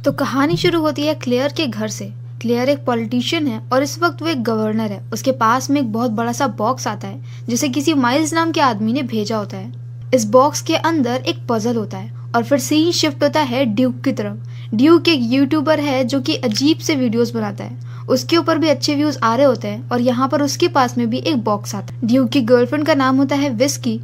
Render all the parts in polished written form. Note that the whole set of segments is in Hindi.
तो कहानी शुरू होती है क्लेयर के घर से। क्लेयर एक पॉलिटिशियन है और इस वक्त वो एक गवर्नर है। उसके पास में एक बहुत बड़ा सा बॉक्स आता है जिसे किसी माइल्स नाम के आदमी ने भेजा होता है। इस बॉक्स के अंदर एक पजल होता है और फिर सीन शिफ्ट होता है ड्यूक की तरफ। ड्यूक एक यूट्यूबर है जो कि अजीब से वीडियोस बनाता है। उसके ऊपर भी अच्छे व्यूज आ रहे होते हैं और यहाँ पर उसके पास में भी एक बॉक्स आता है। ड्यूक की गर्लफ्रेंड का नाम होता है विस्की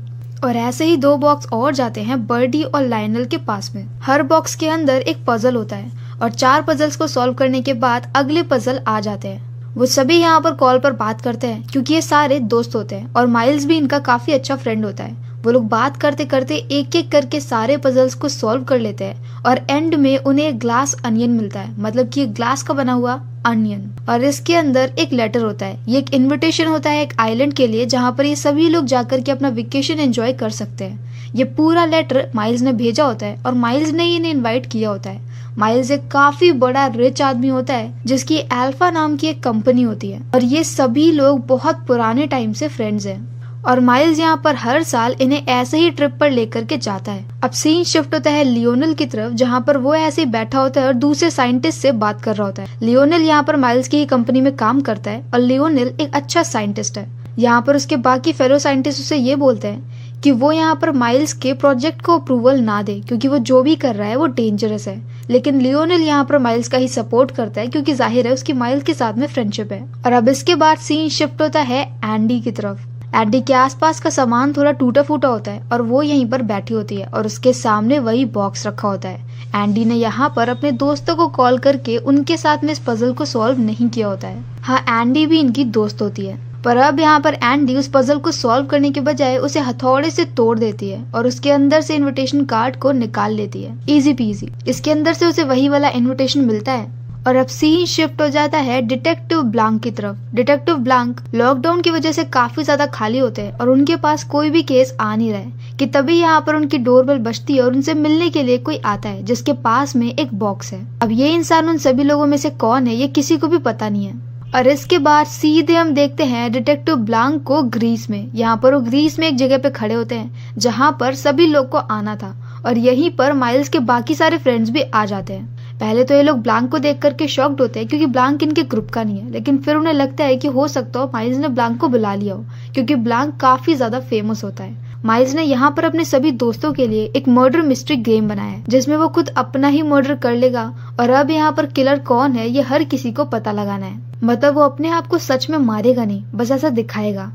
और ऐसे ही 2 बॉक्स और जाते हैं बर्डी और लाइनल के पास में। हर बॉक्स के अंदर एक पजल होता है और 4 पजल्स को सॉल्व करने के बाद अगले पजल आ जाते हैं। वो सभी यहाँ पर कॉल पर बात करते हैं क्योंकि ये सारे दोस्त होते हैं और माइल्स भी इनका काफी अच्छा फ्रेंड होता है। वो लोग बात करते करते एक एक करके सारे पजल्स को सॉल्व कर लेते हैं और एंड में उन्हें एक ग्लास अनियन मिलता है, मतलब कि ग्लास का बना हुआ अनियन। और इसके अंदर एक लेटर होता है। ये एक इनविटेशन होता है एक आइलैंड के लिए जहाँ पर ये सभी लोग जाकर के अपना वेकेशन एंजॉय कर सकते हैं। ये पूरा लेटर माइल्स ने भेजा होता है और माइल्स ने इन्हें इनवाइट किया होता है। माइल्स एक काफी बड़ा रिच आदमी होता है जिसकी अल्फा नाम की एक कंपनी होती है और ये सभी लोग बहुत पुराने टाइम से फ्रेंड्स हैं और माइल्स यहाँ पर हर साल इन्हें ऐसे ही ट्रिप पर लेकर के जाता है। अब सीन शिफ्ट होता है लियोनल की तरफ जहाँ पर वो ऐसे ही बैठा होता है और दूसरे साइंटिस्ट से बात कर रहा होता है। लियोनल यहाँ पर माइल्स की ही कंपनी में काम करता है और लियोनल एक अच्छा साइंटिस्ट है। यहाँ पर उसके बाकी फेलो साइंटिस्ट उसे ये बोलते हैं कि वो यहाँ पर माइल्स के प्रोजेक्ट को अप्रूवल ना दे क्योंकि वो जो भी कर रहा है वो डेंजरस है। लेकिन लियोनल यहाँ पर माइल्स का ही सपोर्ट करता है क्योंकि जाहिर है उसकी माइल्स के साथ में फ्रेंडशिप है। और अब इसके बाद सीन शिफ्ट होता है एंडी की तरफ। एंडी के आसपास का सामान थोड़ा टूटा फूटा होता है और वो यहीं पर बैठी होती है और उसके सामने वही बॉक्स रखा होता है। एंडी ने यहाँ पर अपने दोस्तों को कॉल करके उनके साथ में इस पजल को सॉल्व नहीं किया होता है। हाँ, एंडी भी इनकी दोस्त होती है पर अब यहाँ पर एंडी उस पजल को सॉल्व करने के बजाय उसे हथौड़े से तोड़ देती है और उसके अंदर से इनविटेशन कार्ड को निकाल लेती है। Easy PG. इसके अंदर से उसे वही वाला इनविटेशन मिलता है और अब सीन शिफ्ट हो जाता है डिटेक्टिव ब्लांक की तरफ। डिटेक्टिव ब्लांक लॉकडाउन की वजह से काफी ज्यादा खाली होते हैं और उनके पास कोई भी केस आ नहीं रहा है कि तभी यहाँ पर उनकी डोरबेल बजती है और उनसे मिलने के लिए कोई आता है जिसके पास में एक बॉक्स है। अब ये इंसान उन सभी लोगों में से कौन है ये किसी को भी पता नहीं है। और इसके बाद सीधे हम देखते हैं डिटेक्टिव ब्लांक को ग्रीस में। यहाँ पर वो ग्रीस में एक जगह पे खड़े होते हैं जहाँ पर सभी लोग को आना था और यहीं पर माइल्स के बाकी सारे फ्रेंड्स भी आ जाते हैं। पहले तो ये लोग ब्लांक को देख करके शॉक्ड होते हैं क्योंकि ब्लांक इनके ग्रुप का नहीं है, लेकिन फिर उन्हें लगता है कि हो सकता हो माइल्स ने ब्लांक को बुला लिया हो क्योंकि ब्लांक काफी ज्यादा फेमस होता है। माइल्स ने यहाँ पर अपने सभी दोस्तों के लिए एक मर्डर मिस्ट्री गेम बनाया है जिसमें वो खुद अपना ही मर्डर कर लेगा और अब यहाँ पर किलर कौन है ये हर किसी को पता लगाना है। मतलब वो अपने आप को सच में मारेगा नहीं, बस ऐसा दिखाएगा,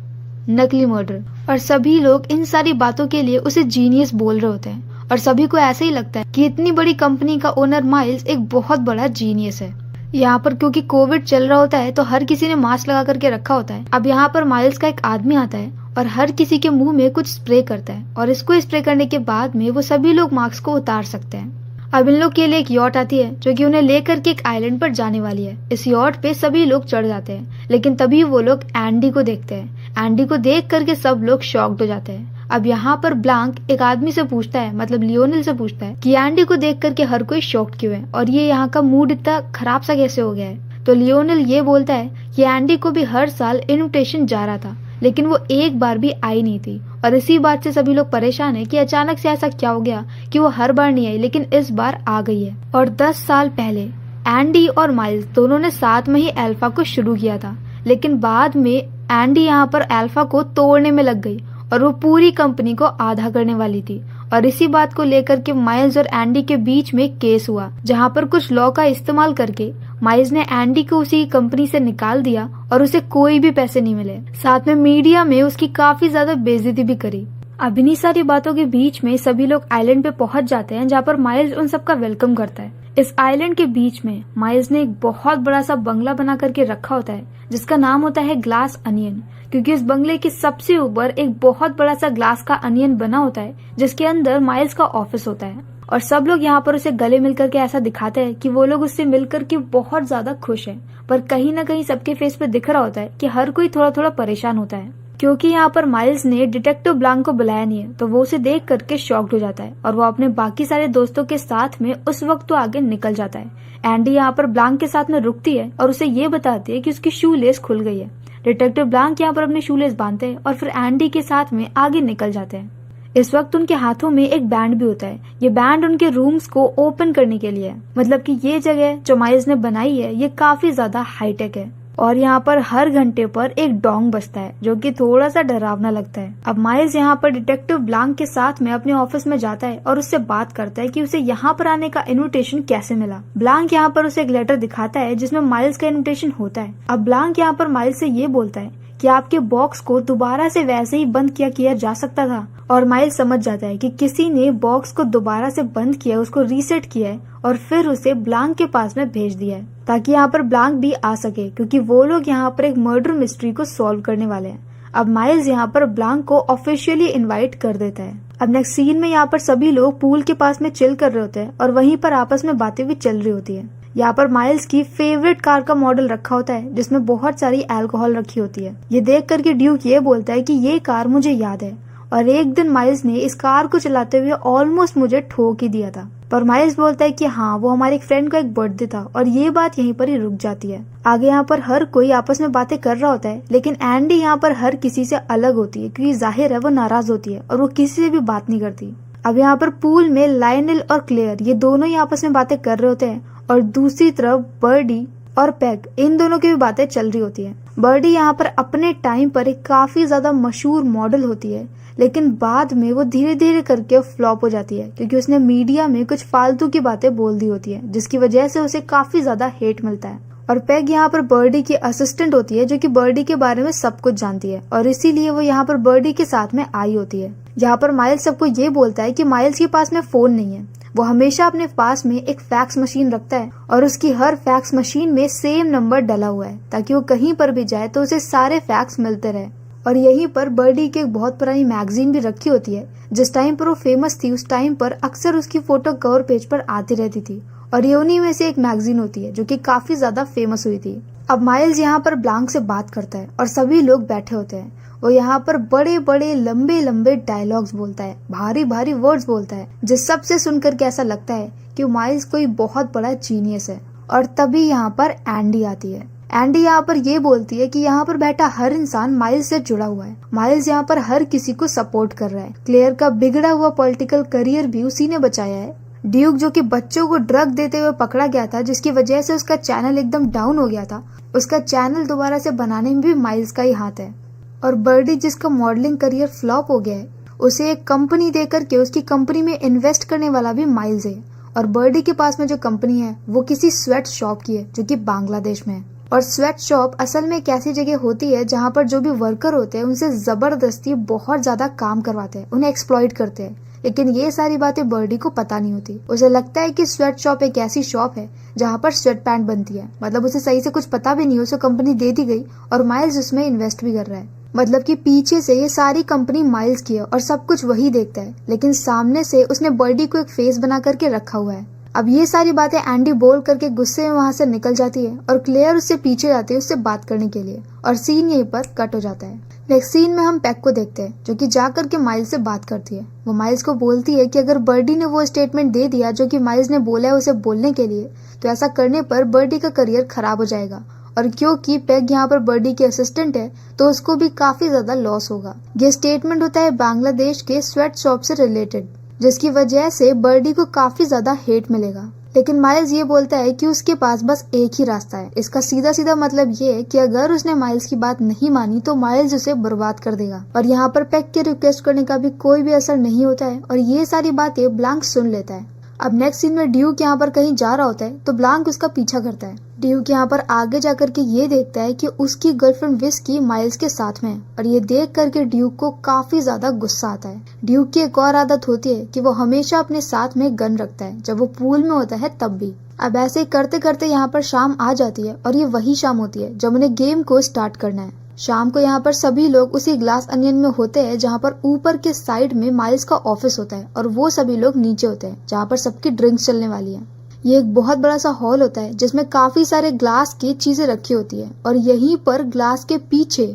नकली मर्डर। और सभी लोग इन सारी बातों के लिए उसे जीनियस बोल रहे होते हैं और सभी को ऐसे ही लगता है कि इतनी बड़ी कंपनी का ओनर माइल्स एक बहुत बड़ा जीनियस है। यहाँ पर क्योंकि कोविड चल रहा होता है तो हर किसी ने मास्क लगा करके रखा होता है। अब यहाँ पर माइल्स का एक आदमी आता है और हर किसी के मुंह में कुछ स्प्रे करता है और इसको स्प्रे करने के बाद में वो सभी लोग मास्क को उतार सकते हैं। अब इन लोग के लिए एक यॉट आती है जो कि उन्हें लेकर के एक आइलैंड पर जाने वाली है। इस यॉट पे सभी लोग चढ़ जाते हैं लेकिन तभी वो लोग एंडी को देखते हैं। एंडी को देख करके सब लोग शॉक्ड हो जाते हैं। अब यहाँ पर ब्लांक एक आदमी से पूछता है, मतलब लियोनल से पूछता है कि एंडी को देख करके हर कोई शॉक्ड क्यों है और ये यहाँ का मूड इतना खराब सा कैसे हो गया है। तो लियोनल ये बोलता है कि एंडी को भी हर साल इनविटेशन जा रहा था लेकिन वो एक बार भी आई नहीं थी और इसी बात से सभी लोग परेशान है कि अचानक से ऐसा क्या हो गया कि वो हर बार नहीं आई लेकिन इस बार आ गई है। और 10 साल पहले एंडी और माइल्स दोनों ने साथ में ही अल्फा को शुरू किया था लेकिन बाद में एंडी यहाँ पर अल्फा को तोड़ने में लग गई और वो पूरी कंपनी को आधा करने वाली थी। और इसी बात को लेकर के माइल्स और एंडी के बीच में केस हुआ जहाँ पर कुछ लॉ का इस्तेमाल करके माइल्स ने एंडी को उसी कंपनी से निकाल दिया और उसे कोई भी पैसे नहीं मिले। साथ में मीडिया में उसकी काफी ज्यादा बेइज्जती भी करी। अब इन्हीं सारी बातों के बीच में सभी लोग आइलैंड पे पहुंच जाते हैं जहाँ पर माइल्स उन सबका वेलकम करता है। इस आइलैंड के बीच में माइल्स ने एक बहुत बड़ा सा बंगला बना करके रखा होता है जिसका नाम होता है ग्लास अनियन क्योंकि इस बंगले के सबसे ऊपर एक बहुत बड़ा सा ग्लास का अनियन बना होता है जिसके अंदर माइल्स का ऑफिस होता है। और सब लोग यहाँ पर उसे गले मिलकर के ऐसा दिखाते हैं कि वो लोग उससे मिलकर के बहुत ज्यादा खुश हैं, पर कहीं ना कहीं सबके फेस पे दिख रहा होता है कि हर कोई थोड़ा थोड़ा परेशान होता है क्योंकि यहाँ पर माइल्स ने डिटेक्टिव ब्लांक को बुलाया नहीं है। तो वो उसे देख करके शॉक्ड हो जाता है और वो अपने बाकी सारे दोस्तों के साथ में उस वक्त तो आगे निकल जाता है। एंडी यहाँ पर ब्लांक के साथ में रुकती है और उसे ये बताती है कि उसकी शू लेस खुल गई है। डिटेक्टिव ब्लांक यहाँ पर अपने शू लेस बांधते हैं और फिर एंडी के साथ में आगे निकल जाते हैं। इस वक्त उनके हाथों में एक बैंड भी होता है। ये बैंड उनके रूम्स को ओपन करने के लिए है। मतलब कि ये जगह जो माइल्स ने बनाई है ये काफी ज्यादा हाईटेक है और यहाँ पर हर घंटे पर एक डोंग बजता है जो कि थोड़ा सा डरावना लगता है। अब माइल्स यहाँ पर डिटेक्टिव ब्लांक के साथ में अपने ऑफिस में जाता है और उससे बात करता है कि उसे यहाँ पर आने का इन्विटेशन कैसे मिला। ब्लांक यहाँ पर उसे एक लेटर दिखाता है जिसमें माइल्स का इन्विटेशन होता है। अब ब्लांक यहाँ पर माइल्स से ये बोलता है कि आपके बॉक्स को दोबारा से वैसे ही बंद किया जा सकता था और माइल्स समझ जाता है कि किसी ने बॉक्स को दोबारा से बंद किया, उसको रीसेट किया है और फिर उसे ब्लांक के पास में भेज दिया है ताकि यहाँ पर ब्लांक भी आ सके, क्योंकि वो लोग यहाँ पर एक मर्डर मिस्ट्री को सॉल्व करने वाले हैं। अब माइल्स यहाँ पर ब्लांक को ऑफिशियली इनवाइट कर देता है। अब नेक्स्ट सीन में यहाँ पर सभी लोग पूल के पास में चिल कर रहे होते हैं और वहीं पर आपस में बातें भी चल रही होती है। यहाँ पर माइल्स की फेवरेट कार का मॉडल रखा होता है जिसमें बहुत सारी अल्कोहल रखी होती है। ये देख करके ड्यूक ये बोलता है कि ये कार मुझे याद है और एक दिन माइल्स ने इस कार को चलाते हुए ऑलमोस्ट मुझे ठोक ही दिया था। पर माइल्स बोलता है कि हाँ, वो हमारे एक फ्रेंड का एक बर्थडे था और ये बात यहीं पर ही रुक जाती है। आगे यहाँ पर हर कोई आपस में बातें कर रहा होता है, लेकिन एंडी यहाँ पर हर किसी से अलग होती है क्योंकि जाहिर है वो नाराज होती है और वो किसी से भी बात नहीं करती। अब यहाँ पर पूल में लायनल और क्लेयर ये दोनों ही आपस में बातें कर रहे होते हैं और दूसरी तरफ बर्डी और पेग इन दोनों की भी बातें चल रही होती है। बर्डी यहाँ पर अपने टाइम पर एक काफी ज्यादा मशहूर मॉडल होती है, लेकिन बाद में वो धीरे धीरे करके फ्लॉप हो जाती है क्योंकि उसने मीडिया में कुछ फालतू की बातें बोल दी होती है जिसकी वजह से उसे काफी ज्यादा हेट मिलता है। और पेग यहाँ पर बर्डी की असिस्टेंट होती है जो कि बर्डी के बारे में सब कुछ जानती है और इसीलिए वो यहाँ पर बर्डी के साथ में आई होती है। यहाँ पर माइल्स सबको ये बोलता है कि माइल्स के पास में फोन नहीं है, वो हमेशा अपने पास में एक फैक्स मशीन रखता है और उसकी हर फैक्स मशीन में सेम नंबर डला हुआ है ताकि वो कहीं पर भी जाए तो उसे सारे फैक्स मिलते रहे। और यहीं पर बर्डी की एक बहुत पुरानी मैगजीन भी रखी होती है। जिस टाइम पर वो फेमस थी उस टाइम पर अक्सर उसकी फोटो कवर पेज पर आती रहती थी और ये उन्हीं में से एक मैगजीन होती है जो कि काफी ज्यादा फेमस हुई थी। अब माइल्स यहाँ पर ब्लांक से बात करता है और सभी लोग बैठे होते हैं। वो यहाँ पर बड़े बड़े लंबे लंबे डायलॉग्स बोलता है, भारी भारी वर्ड्स बोलता है, जिस सब से सुनकर के ऐसा लगता है कि माइल्स कोई बहुत बड़ा जीनियस है। और तभी यहाँ पर एंडी आती है। एंडी यहाँ पर ये बोलती है कि यहाँ पर बैठा हर इंसान माइल्स से जुड़ा हुआ है। माइल्स यहाँ पर हर किसी को सपोर्ट कर रहा है। क्लेयर का बिगड़ा हुआ पॉलिटिकल करियर भी उसी ने बचाया है। ड्यूक जो कि बच्चों को ड्रग देते हुए पकड़ा गया था जिसकी वजह से उसका चैनल एकदम डाउन हो गया था, उसका चैनल दोबारा से बनाने में भी माइल्स का ही हाथ है। और बर्डी जिसका मॉडलिंग करियर फ्लॉप हो गया है उसे एक कंपनी देकर के उसकी कंपनी में इन्वेस्ट करने वाला भी माइल्स है। और बर्डी के पास में जो कंपनी है वो किसी स्वेट शॉप की है जो कि बांग्लादेश में है। और स्वेट शॉप असल में एक ऐसी जगह होती है जहाँ पर जो भी वर्कर होते हैं उनसे जबरदस्ती बहुत ज्यादा काम करवाते हैं, उन्हें एक्सप्लॉइट करते हैं। लेकिन ये सारी बातें बर्डी को पता नहीं होती। उसे लगता है कि स्वेट शॉप एक ऐसी शॉप है जहाँ पर स्वेट पैंट बनती है। मतलब उसे सही से कुछ पता भी नहीं, उसे कंपनी दे दी गई और माइल्स उसमें इन्वेस्ट भी कर रहा है। मतलब कि पीछे से ये सारी कंपनी माइल्स की है और सब कुछ वही देखता है, लेकिन सामने से उसने बर्डी को एक फेस बना करके रखा हुआ है। अब ये सारी बातें एंडी बोल करके गुस्से में वहाँ से निकल जाती है और क्लेयर उससे पीछे जाती है उससे बात करने के लिए और सीन यहीं पर कट हो जाता है। नेक्स्ट सीन में हम पेग को देखते हैं जो कि जाकर के माइल्स से बात करती है। वो माइल्स को बोलती है कि अगर बर्डी ने वो स्टेटमेंट दे दिया जो कि माइल्स ने बोला है उसे बोलने के लिए, तो ऐसा करने पर बर्डी का करियर खराब हो जाएगा। और क्योंकि पेग यहाँ पर बर्डी की असिस्टेंट है तो उसको भी काफी ज्यादा लॉस होगा। ये स्टेटमेंट होता है बांग्लादेश के स्वेट शॉप से रिलेटेड, जिसकी वजह से बर्डी को काफी ज्यादा हेट मिलेगा। लेकिन माइल्स ये बोलता है कि उसके पास बस एक ही रास्ता है। इसका सीधा सीधा मतलब ये है कि अगर उसने माइल्स की बात नहीं मानी तो माइल्स उसे बर्बाद कर देगा। और यहाँ पर पेग के रिक्वेस्ट करने का भी कोई भी असर नहीं होता है और ये सारी बातें ब्लांक सुन लेता है। अब नेक्स्ट सीन में ड्यूक यहाँ पर कहीं जा रहा होता है तो ब्लांक उसका पीछा करता है। ड्यूक यहाँ पर आगे जाकर के ये देखता है कि उसकी गर्लफ्रेंड विस्की माइल्स के साथ में है और ये देख करके ड्यूक को काफी ज्यादा गुस्सा आता है। ड्यूक की एक और आदत होती है कि वो हमेशा अपने साथ में गन रखता है, जब वो पूल में होता है तब भी। अब ऐसे ही करते करते यहाँ पर शाम आ जाती है और ये वही शाम होती है जब उन्हें गेम को स्टार्ट करना है। शाम को यहाँ पर सभी लोग उसी ग्लास अनियन में होते हैं जहाँ पर ऊपर के साइड में माइल्स का ऑफिस होता है और वो सभी लोग नीचे होते हैं जहाँ पर सबकी ड्रिंक्स चलने वाली है। ये एक बहुत बड़ा सा हॉल होता है जिसमें काफी सारे ग्लास की चीजें रखी होती है और यहीं पर ग्लास के पीछे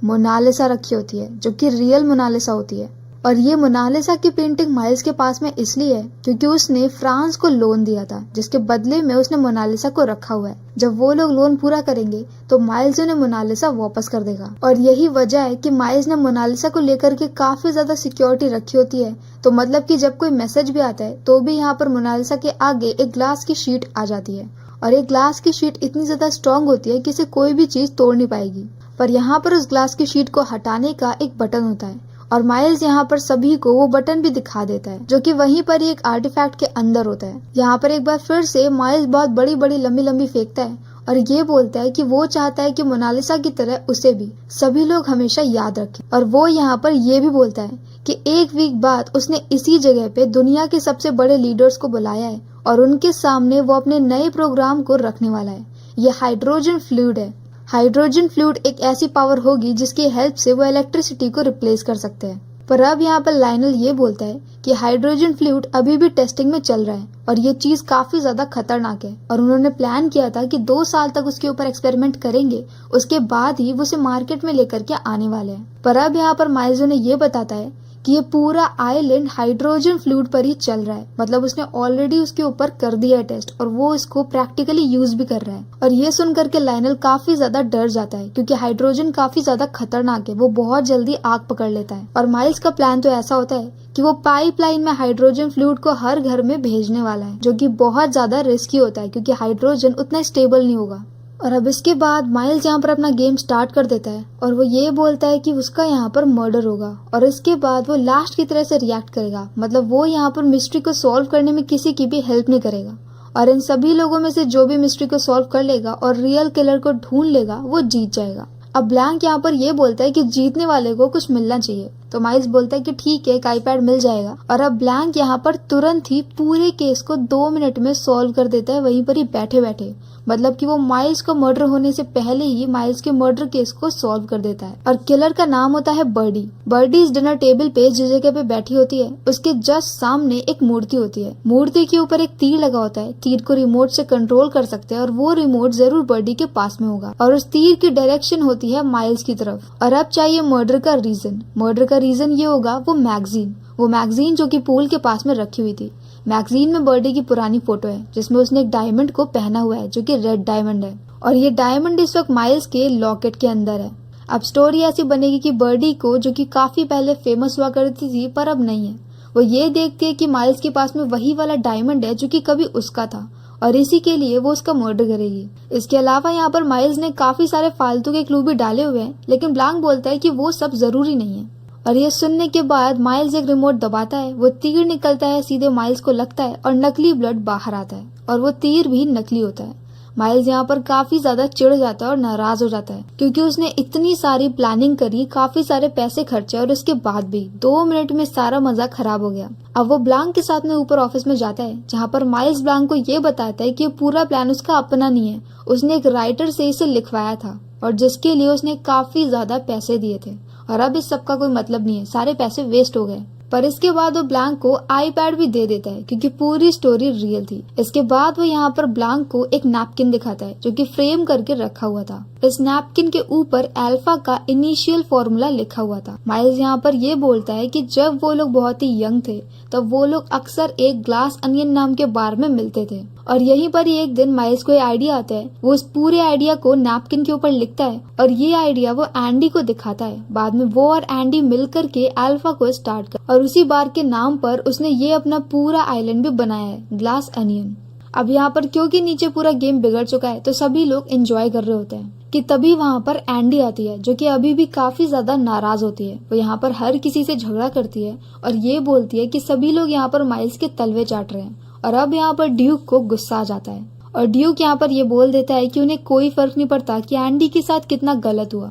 मोनालिसा रखी होती है जो कि रियल मोनालिसा होती है। और ये मोनालिसा की पेंटिंग माइल्स के पास में इसलिए है क्योंकि उसने फ्रांस को लोन दिया था, जिसके बदले में उसने मोनालिसा को रखा हुआ है। जब वो लोग लोन पूरा करेंगे तो माइल्स उन्हें मोनालिसा वापस कर देगा। और यही वजह है कि माइल्स ने मोनालिसा को लेकर के काफी ज्यादा सिक्योरिटी रखी होती है। तो मतलब कि जब कोई मैसेज भी आता है तो भी यहाँ पर मोनालिसा के आगे एक ग्लास की शीट आ जाती है, और एक ग्लास की शीट इतनी ज्यादा स्ट्रांग होती है कि इसे कोई भी चीज तोड़ नहीं पाएगी। पर यहाँ पर उस ग्लास की शीट को हटाने का एक बटन होता है, और माइल्स यहाँ पर सभी को वो बटन भी दिखा देता है, जो कि वहीं पर ही एक आर्टिफैक्ट के अंदर होता है। यहाँ पर एक बार फिर से माइल्स बहुत बड़ी बड़ी लंबी लंबी फेंकता है और ये बोलता है कि वो चाहता है कि मोनालिसा की तरह उसे भी सभी लोग हमेशा याद रखें। और वो यहाँ पर ये भी बोलता है कि एक वीक बाद उसने इसी जगह पे दुनिया के सबसे बड़े लीडर्स को बुलाया है और उनके सामने वो अपने नए प्रोग्राम को रखने वाला है। ये हाइड्रोजन फ्लूइड है। हाइड्रोजन फ्लूइड एक ऐसी पावर होगी जिसकी हेल्प से वो इलेक्ट्रिसिटी को रिप्लेस कर सकते हैं। पर अब यहाँ पर लायनल ये बोलता है कि हाइड्रोजन फ्लूइड अभी भी टेस्टिंग में चल रहा है और ये चीज काफी ज्यादा खतरनाक है, और उन्होंने प्लान किया था कि 2 साल तक उसके ऊपर एक्सपेरिमेंट करेंगे, उसके बाद ही वो उसे मार्केट में लेकर के आने वाले हैं। पर अब यहाँ पर माइल्स उन्हें ये बताता है कि ये पूरा आइलैंड हाइड्रोजन फ्लूइड पर ही चल रहा है, मतलब उसने ऑलरेडी उसके ऊपर कर दिया है टेस्ट और वो इसको प्रैक्टिकली यूज भी कर रहा है। और ये सुन करके लायनल काफी ज्यादा डर जाता है क्योंकि हाइड्रोजन काफी ज्यादा खतरनाक है, वो बहुत जल्दी आग पकड़ लेता है। और माइल्स का प्लान तो ऐसा होता है कि वो पाइपलाइन में हाइड्रोजन फ्लूइड को हर घर में भेजने वाला है, जो कि बहुत ज्यादा रिस्की होता है क्योंकि हाइड्रोजन उतना स्टेबल नहीं होगा। और अब इसके बाद माइल्स यहाँ पर अपना गेम स्टार्ट कर देता है और वो ये बोलता है कि उसका यहाँ पर मर्डर होगा, और इसके बाद वो लास्ट की तरह से रिएक्ट करेगा, मतलब वो यहाँ पर मिस्ट्री को सॉल्व करने में किसी की भी हेल्प नहीं करेगा, और इन सभी लोगों में से जो भी मिस्ट्री को सॉल्व कर लेगा और रियल किलर को ढूंढ लेगा वो जीत जाएगा। अब ब्लैंक यहाँ पर ये बोलता है कि जीतने वाले को कुछ मिलना चाहिए, तो माइल्स बोलता है कि ठीक है, एक आईपैड मिल जाएगा। और अब ब्लैंक यहाँ पर तुरंत ही पूरे केस को 2 मिनट में सॉल्व कर देता है, वहीं पर ही बैठे बैठे, मतलब कि वो माइल्स को मर्डर होने से पहले ही माइल्स के मर्डर केस को सॉल्व कर देता है। और किलर का नाम होता है बर्डी। बर्डी इस डिनर टेबल पे जिस जगह पे बैठी होती है उसके जस्ट सामने एक मूर्ति होती है। मूर्ति के ऊपर एक तीर लगा होता है, तीर को रिमोट से कंट्रोल कर सकते हैं और वो रिमोट जरूर बर्डी के पास में होगा, और उस तीर की डायरेक्शन होती है माइल्स की तरफ। और अब चाहिए मर्डर का रीजन। मर्डर का रीजन ये होगा वो मैगजीन जो कि पूल के पास में रखी हुई थी। मैगजीन में बर्डी की पुरानी फोटो है जिसमें उसने एक डायमंड को पहना हुआ है जो कि रेड डायमंड है, और ये डायमंड इस वक्त माइल्स के लॉकेट के अंदर है। अब स्टोरी ऐसी बनेगी कि बर्डी को, जो कि काफी पहले फेमस हुआ करती थी पर अब नहीं है, वो ये देखती है कि माइल्स के पास में वही वाला डायमंड है जो कि कभी उसका था, और इसी के लिए वो उसका मर्डर करेगी। इसके अलावा यहाँ पर माइल्स ने काफी सारे फालतू के क्लू भी डाले हुए हैं, लेकिन ब्लैंक बोलता है कि वो सब जरूरी नहीं है। और ये सुनने के बाद माइल्स एक रिमोट दबाता है, वो तीर निकलता है, सीधे माइल्स को लगता है और नकली ब्लड बाहर आता है, और वो तीर भी नकली होता है। माइल्स यहाँ पर काफी ज्यादा चिढ़ जाता है और नाराज हो जाता है क्योंकि उसने इतनी सारी प्लानिंग करी, काफी सारे पैसे खर्चे, और उसके बाद भी 2 मिनट में सारा मजा खराब हो गया। अब वो ब्लैंक के साथ में ऊपर ऑफिस में जाता है जहाँ पर माइल्स ब्लैंक को ये बताता है कि पूरा प्लान उसका अपना नहीं है, उसने एक राइटर से इसे लिखवाया था और जिसके लिए उसने काफी ज्यादा पैसे दिए थे, और अब इस सब का कोई मतलब नहीं है, सारे पैसे वेस्ट हो गए। पर इसके बाद वो ब्लैंक को आईपैड भी दे देता है क्योंकि पूरी स्टोरी रियल थी। इसके बाद वो यहाँ पर ब्लैंक को एक नैपकिन दिखाता है जो कि फ्रेम करके रखा हुआ था। इस नैपकिन के ऊपर अल्फा का इनिशियल फॉर्मूला लिखा हुआ था। माइल्स यहाँ पर ये बोलता है कि जब वो लोग बहुत ही यंग थे तब वो लोग अक्सर एक ग्लास अनियन नाम के बार में मिलते थे, और यहीं पर ही एक दिन माइल्स को आइडिया आता है। वो इस पूरे आइडिया को नैपकिन के ऊपर लिखता है और ये आइडिया वो एंडी को दिखाता है। बाद में वो और एंडी मिलकर के अल्फा को स्टार्ट कर, और उसी बार के नाम पर उसने ये अपना पूरा आइलैंड भी बनाया है, ग्लास अनियन। अब यहाँ पर क्योंकि नीचे पूरा गेम बिगड़ चुका है तो सभी लोग एंजॉय कर रहे होते हैं कि तभी वहाँ पर एंडी आती है जो कि अभी भी काफी ज्यादा नाराज होती है। वो यहाँ पर हर किसी से झगड़ा करती है और ये बोलती है कि सभी लोग यहाँ पर माइल्स के तलवे चाट रहे हैं, और अब यहाँ पर ड्यूक को गुस्सा आ जाता है और ड्यूक यहाँ पर ये बोल देता है कि उन्हें कोई फर्क नहीं पड़ता कि एंडी के साथ कितना गलत हुआ,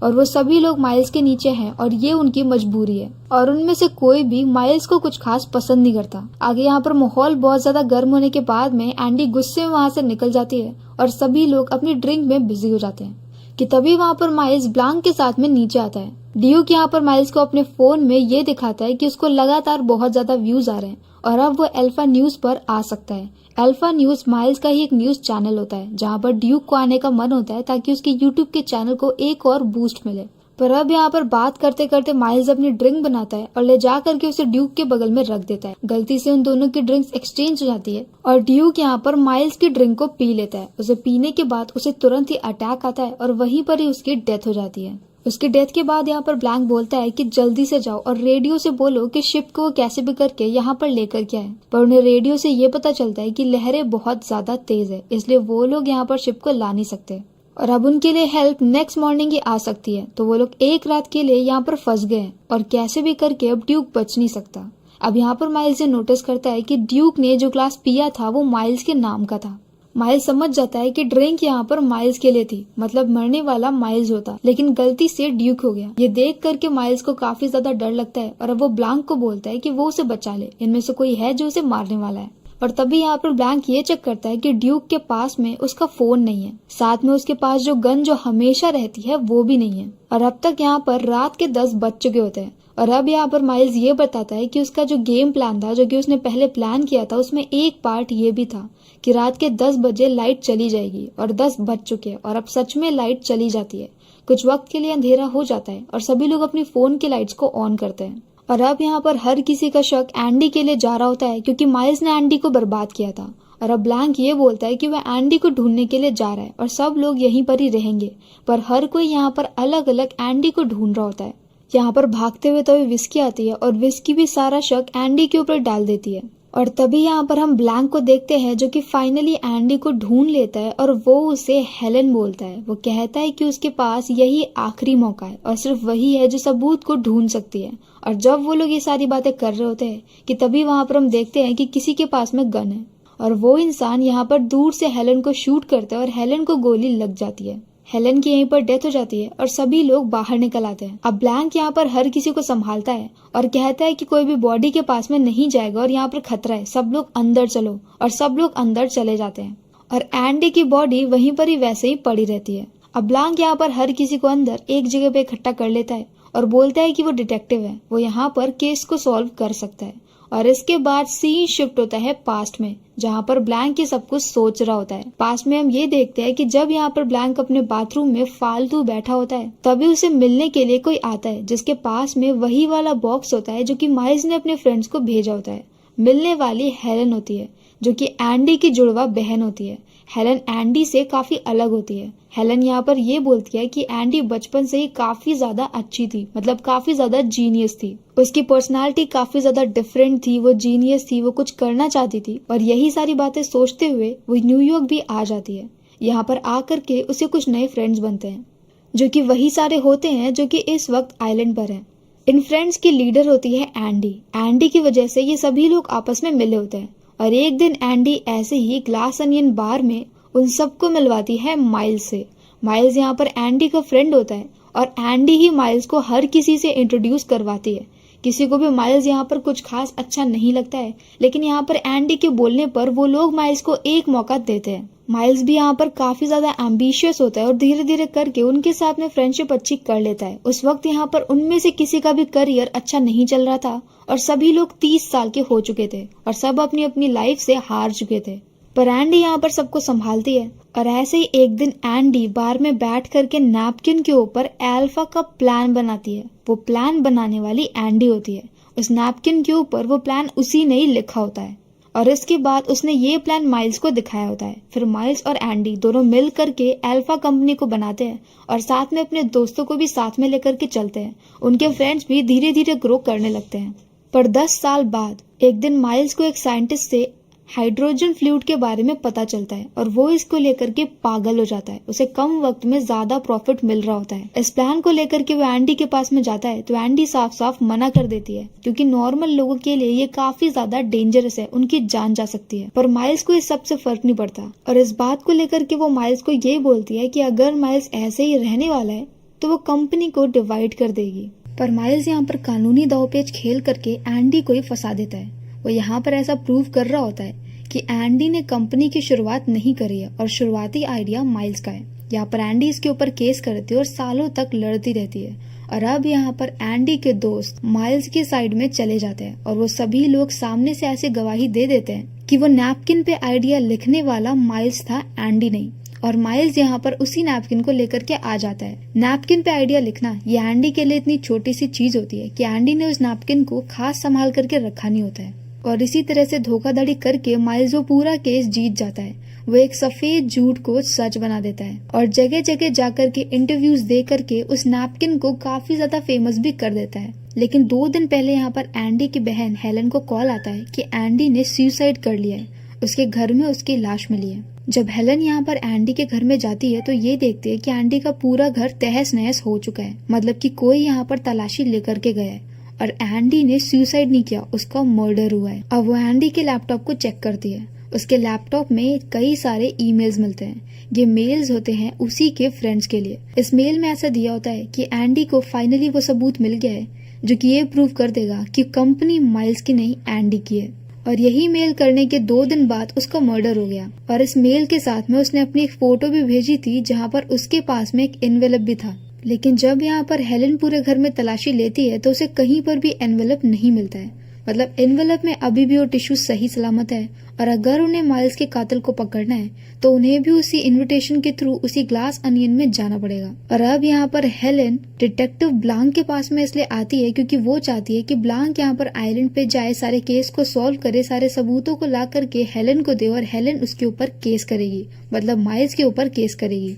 और वो सभी लोग माइल्स के नीचे हैं और ये उनकी मजबूरी है, और उनमें से कोई भी माइल्स को कुछ खास पसंद नहीं करता। आगे यहाँ पर माहौल बहुत ज्यादा गर्म होने के बाद में एंडी गुस्से में वहाँ से निकल जाती है और सभी लोग अपनी ड्रिंक में बिजी हो जाते हैं कि तभी वहाँ पर माइल्स ब्लैंक के साथ में नीचे आता है। ड्यूक यहाँ पर माइल्स को अपने फोन में ये दिखाता है कि उसको लगातार बहुत ज्यादा व्यूज आ रहे हैं और अब वो अल्फा न्यूज पर आ सकता है। अल्फा न्यूज माइल्स का ही एक न्यूज चैनल होता है जहाँ पर ड्यूक को आने का मन होता है ताकि उसके यूट्यूब के चैनल को एक और बूस्ट मिले। पर अब यहाँ पर बात करते करते माइल्स अपनी ड्रिंक बनाता है और ले जा करके उसे ड्यूक के बगल में रख देता है। गलती से उन दोनों की ड्रिंक्स एक्सचेंज हो जाती है और ड्यूक यहाँ पर माइल्स की ड्रिंक को पी लेता है। उसे पीने के बाद उसे तुरंत ही अटैक आता है और वहीं पर ही उसकी डेथ हो जाती है। उसकी डेथ के बाद यहाँ पर ब्लैंक बोलता है कि जल्दी से जाओ और रेडियो से बोलो कि शिप को वो कैसे भी करके यहाँ पर लेकर के आए। पर उन्हें रेडियो से ये पता चलता है कि लहरें बहुत ज्यादा तेज है, इसलिए वो लोग यहाँ पर शिप को ला नहीं सकते और अब उनके लिए हेल्प नेक्स्ट मॉर्निंग ही आ सकती है। तो वो लोग एक रात के लिए यहाँ पर फंस गए हैं और कैसे भी करके अब ड्यूक बच नहीं सकता। अब यहाँ पर माइल्स ये नोटिस करता है कि ड्यूक ने जो ग्लास पिया था वो माइल्स के नाम का था। माइल्स समझ जाता है कि ड्रिंक यहाँ पर माइल्स के लिए थी, मतलब मरने वाला माइल्स होता, लेकिन गलती से ड्यूक हो गया। ये देख करके माइल्स को काफी ज्यादा डर लगता है और अब वो ब्लैंक को बोलता है कि वो उसे बचा ले, इनमें से कोई है जो उसे मारने वाला है। और तभी यहाँ पर ब्लैंक ये चेक करता है कि ड्यूक के पास में उसका फोन नहीं है, साथ में उसके पास जो गन जो हमेशा रहती है वो भी नहीं है। और अब तक यहाँ पर रात के 10 बज चुके होते हैं और अब यहाँ पर माइल्स ये बताता है कि उसका जो गेम प्लान था, जो कि उसने पहले प्लान किया था, उसमें एक पार्ट ये भी था कि रात के 10 बजे लाइट चली जाएगी और 10 बज चुके हैं और अब सच में लाइट चली जाती है। कुछ वक्त के लिए अंधेरा हो जाता है और सभी लोग अपनी फोन की लाइट्स को ऑन करते हैं। और अब यहाँ पर हर किसी का शक एंडी के लिए जा रहा होता है क्योंकि माइल्स ने एंडी को बर्बाद किया था। और अब ब्लैंक ये बोलता है कि वह एंडी को ढूंढने के लिए जा रहा है और सब लोग यहीं पर ही रहेंगे, पर हर कोई यहाँ पर अलग अलग एंडी को ढूंढ रहा होता है। यहाँ पर भागते हुए तभी विस्की आती है और विस्की भी सारा शक एंडी के ऊपर डाल देती है। और तभी यहाँ पर हम ब्लैंक को देखते हैं जो कि फाइनली एंडी को ढूंढ लेता है और वो उसे हेलन बोलता है। वो कहता है कि उसके पास यही आखिरी मौका है और सिर्फ वही है जो सबूत को ढूंढ सकती है। और जब वो लोग ये सारी बातें कर रहे होते हैं कि तभी वहां पर हम देखते हैं कि किसी के पास में गन है और वो इंसान यहाँ पर दूर से हेलन को शूट करता है और हेलन को गोली लग जाती है। हेलन की यहीं पर डेथ हो जाती है और सभी लोग बाहर निकल आते हैं। अब ब्लैंक यहाँ पर हर किसी को संभालता है और कहता है कि कोई भी बॉडी के पास में नहीं जाएगा और यहाँ पर खतरा है, सब लोग अंदर चलो। और सब लोग अंदर चले जाते हैं और एंडी की बॉडी वहीं पर ही वैसे ही पड़ी रहती है। अब ब्लैंक यहाँ पर हर किसी को अंदर एक जगह पे इकट्ठा कर लेता है और बोलता है कि वो डिटेक्टिव है, वो यहाँ पर केस को सॉल्व कर सकता है। और इसके बाद सीन शिफ्ट होता है पास्ट में, जहाँ पर ब्लैंक ये सब कुछ सोच रहा होता है। पास्ट में हम ये देखते हैं कि जब यहाँ पर ब्लैंक अपने बाथरूम में फालतू बैठा होता है तभी उसे मिलने के लिए कोई आता है जिसके पास में वही वाला बॉक्स होता है जो कि माइल्स ने अपने फ्रेंड्स को भेजा होता है। मिलने वाली हेलन होती है जो कि एंडी की जुड़वा बहन होती है। हेलन एंडी से काफी अलग होती है। हेलन यहाँ पर ये बोलती है कि एंडी बचपन से ही काफी ज्यादा अच्छी थी, मतलब काफी ज्यादा जीनियस थी। उसकी पर्सनालिटी काफी ज्यादा डिफरेंट थी, वो जीनियस थी, वो कुछ करना चाहती थी और यही सारी बातें सोचते हुए वो न्यूयॉर्क भी आ जाती है। यहाँ पर आकर के उसे कुछ नए फ्रेंड्स बनते हैं जो कि वही सारे होते हैं जो कि इस वक्त आइलैंड पर हैं। इन फ्रेंड्स की लीडर होती है एंडी। एंडी की वजह से ये सभी लोग आपस में मिले होते हैं और एक दिन एंडी ऐसे ही ग्लास अनियन बार में उन सबको मिलवाती है माइल्स से। माइल्स यहाँ पर एंडी का फ्रेंड होता है और एंडी ही माइल्स को हर किसी से इंट्रोड्यूस करवाती है। किसी को भी माइल्स यहाँ पर कुछ खास अच्छा नहीं लगता है, लेकिन यहाँ पर एंडी के बोलने पर वो लोग माइल्स को एक मौका देते हैं। माइल्स भी यहाँ पर काफी ज्यादा एम्बिशियस होता है और धीरे धीरे करके उनके साथ में फ्रेंडशिप अच्छी कर लेता है। उस वक्त यहाँ पर उनमें से किसी का भी करियर अच्छा नहीं चल रहा था और सभी लोग 30 साल के हो चुके थे और सब अपनी अपनी लाइफ से हार चुके थे। पर एंडी यहाँ पर सबको संभालती है और ऐसे ही एक दिन एंडी बार में बैठ करके नैपकिन के ऊपर अल्फा का प्लान बनाती है। वो प्लान बनाने वाली एंडी होती है। उस नैपकिन के ऊपर वो प्लान उसी ने ही लिखा होता है और इसके बाद उसने ये प्लान माइल्स को दिखाया होता है। फिर माइल्स और एंडी दोनों मिल करके अल्फा कंपनी को बनाते हैं और साथ में अपने दोस्तों को भी साथ में लेकर के चलते हैं। उनके फ्रेंड्स भी धीरे धीरे ग्रो करने लगते हैं। पर 10 साल बाद एक दिन माइल्स को एक साइंटिस्ट से हाइड्रोजन फ्लूइड के बारे में पता चलता है और वो इसको लेकर के पागल हो जाता है। उसे कम वक्त में ज्यादा प्रॉफिट मिल रहा होता है। इस प्लान को लेकर के वो एंडी के पास में जाता है तो एंडी साफ साफ मना कर देती है क्योंकि नॉर्मल लोगों के लिए ये काफी ज्यादा डेंजरस है, उनकी जान जा सकती है। पर माइल्स को इस सबसे फर्क नहीं पड़ता और इस बात को लेकर के वो माइल्स को ये बोलती है कि अगर माइल्स ऐसे ही रहने वाला है तो वो कंपनी को डिवाइड कर देगी। पर माइल्स यहाँ पर कानूनी दांवपेच खेल करके एंडी को ही फंसा देता है। वो यहाँ पर ऐसा प्रूव कर रहा होता है कि एंडी ने कंपनी की शुरुआत नहीं करी है और शुरुआती आइडिया माइल्स का है। यहाँ पर एंडी इसके ऊपर केस करती है और सालों तक लड़ती रहती है। और अब यहाँ पर एंडी के दोस्त माइल्स के साइड में चले जाते हैं और वो सभी लोग सामने से ऐसे गवाही दे देते हैं कि वो नैपकिन पे आइडिया लिखने वाला माइल्स था, एंडी नहीं। और माइल्स यहाँ पर उसी नैपकिन को लेकर के आ जाता है। नैपकिन पे आइडिया लिखना ये एंडी के लिए इतनी छोटी सी चीज होती है कि एंडी ने उस नैपकिन को खास संभाल करके रखा नहीं होता है, और इसी तरह से धोखाधड़ी करके माइल्स वो पूरा केस जीत जाता है। वो एक सफेद झूठ को सच बना देता है और जगह जगह जाकर के इंटरव्यूज दे करके उस नैपकिन को काफी ज्यादा फेमस भी कर देता है। लेकिन 2 दिन पहले यहाँ पर एंडी की बहन हेलन को कॉल आता है कि एंडी ने सुसाइड कर लिया है, उसके घर में उसकी लाश मिली है। जब हेलन यहाँ पर एंडी के घर में जाती है तो ये देखती है कि एंडी का पूरा घर तहस नहस हो चुका है, मतलब कि कोई यहाँ पर तलाशी लेकर के गया है और एंडी ने सुसाइड नहीं किया, उसका मर्डर हुआ है। अब वो एंडी के लैपटॉप को चेक करती है। उसके लैपटॉप में कई सारे ईमेल्स मिलते हैं। ये मेल्स होते हैं उसी के फ्रेंड्स के लिए। इस मेल में ऐसा दिया होता है कि एंडी को फाइनली वो सबूत मिल गया है जो कि ये प्रूव कर देगा कि कंपनी माइल्स की नहीं एंडी की है। और यही मेल करने के 2 दिन बाद उसका मर्डर हो गया। और इस मेल के साथ में उसने अपनी एक फोटो भी भेजी थी जहाँ पर उसके पास में एक एनवेलप भी था। लेकिन जब यहाँ पर हेलन पूरे घर में तलाशी लेती है तो उसे कहीं पर भी एनवेलप नहीं मिलता है, मतलब एनवेलप में अभी भी वो टिश्यू सही सलामत है। और अगर उन्हें माइल्स के कातिल को पकड़ना है तो उन्हें भी उसी इनविटेशन के थ्रू उसी ग्लास अनियन में जाना पड़ेगा। और अब यहाँ पर हेलन डिटेक्टिव ब्लांक के पास में इसलिए आती है क्योंकि वो चाहती है कि ब्लांक यहाँ पर आइलैंड पे जाए, सारे केस को सॉल्व करे, सारे सबूतों को ला करके हेलन को दे और हेलन उसके ऊपर केस करेगी, मतलब माइल्स के ऊपर केस करेगी।